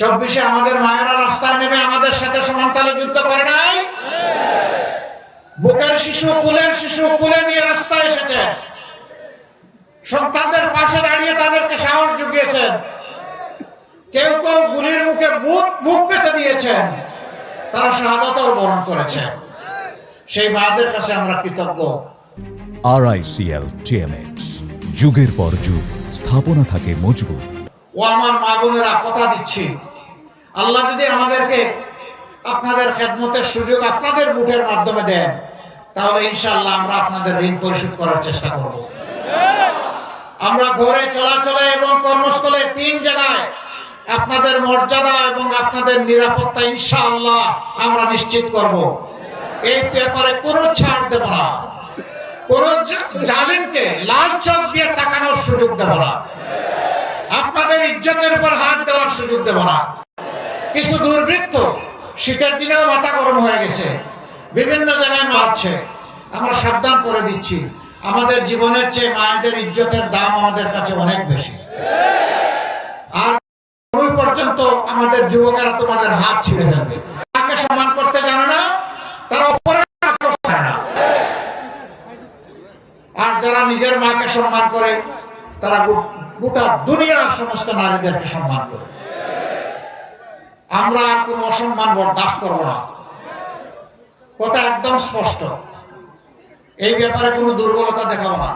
24-এ আমাদের মায়েরা রাস্তায় নেমে আমাদের সাথে সমানতালে যুদ্ধ করে নাই? বুকের শিশু, কুলের শিশু কুলে নিয়ে রাস্তায় এসেছে, সন্তানদের পাশে দাঁড়িয়ে তাদেরকে সাহস জুগিয়েছেন। কেউ কেউ গুলির মুখে বুক পেতে দিয়েছেন, তারা শাহাদাত বরণ করেছেন। সেই মাদের কাছে আমরা কৃতজ্ঞ। RICL TMX, যুগের পর যুগ স্থাপনা থাকে মজবুত। ও আমার মা বোনেরা, কথা দিচ্ছি, আল্লাহ যদি আমাদেরকে আপনাদের খেদমতের সুযোগ আপনাদের মুখের মাধ্যমে দেন, তাহলে ইনশাআল্লাহ আমরা আপনাদের ঋণ পরিশোধ করার চেষ্টা করব। আমরা ঘরে চলাচলে এবং কর্মস্থলে 3 জায়গায় আপনাদের মর্যাদা এবং আপনাদের নিরাপত্তা ইনশাআল্লাহ আমরা নিশ্চিত করব। এই ব্যাপারে কোনো ছাড় দেব না, কোন জালিমকে লাল চোখ দিয়ে তাকানোর সুযোগ দেব না, আপনাদের ইজ্জতের উপর হাত দেওয়ার সুযোগ দেব না। কিছু দুর্বৃত্ত শীতের দিনেও মাথা গরম হয়ে গেছে, বিভিন্ন জায়গায় মারছে। আমরা সাবধান করে দিচ্ছি, আমাদের জীবনের চেয়ে মায়েদের ইজ্জতের দাম আমাদের কাছে অনেক বেশি। আর ওই পর্যন্ত আমাদের যুবকেরা তোমাদের হাত ছিঁড়ে ফেলবে। মাকে সম্মান করতে জানে না, তারা অপরের না। আর যারা নিজের মাকে সম্মান করে, তারা গোটা দুনিয়ার সমস্ত নারীদেরকে সম্মান করে। আমরা আর কোন অসম্মান বরদাস্ত করব না, কথা একদম স্পষ্ট। এই ব্যাপারে কোনো দুর্বলতা দেখাবো না।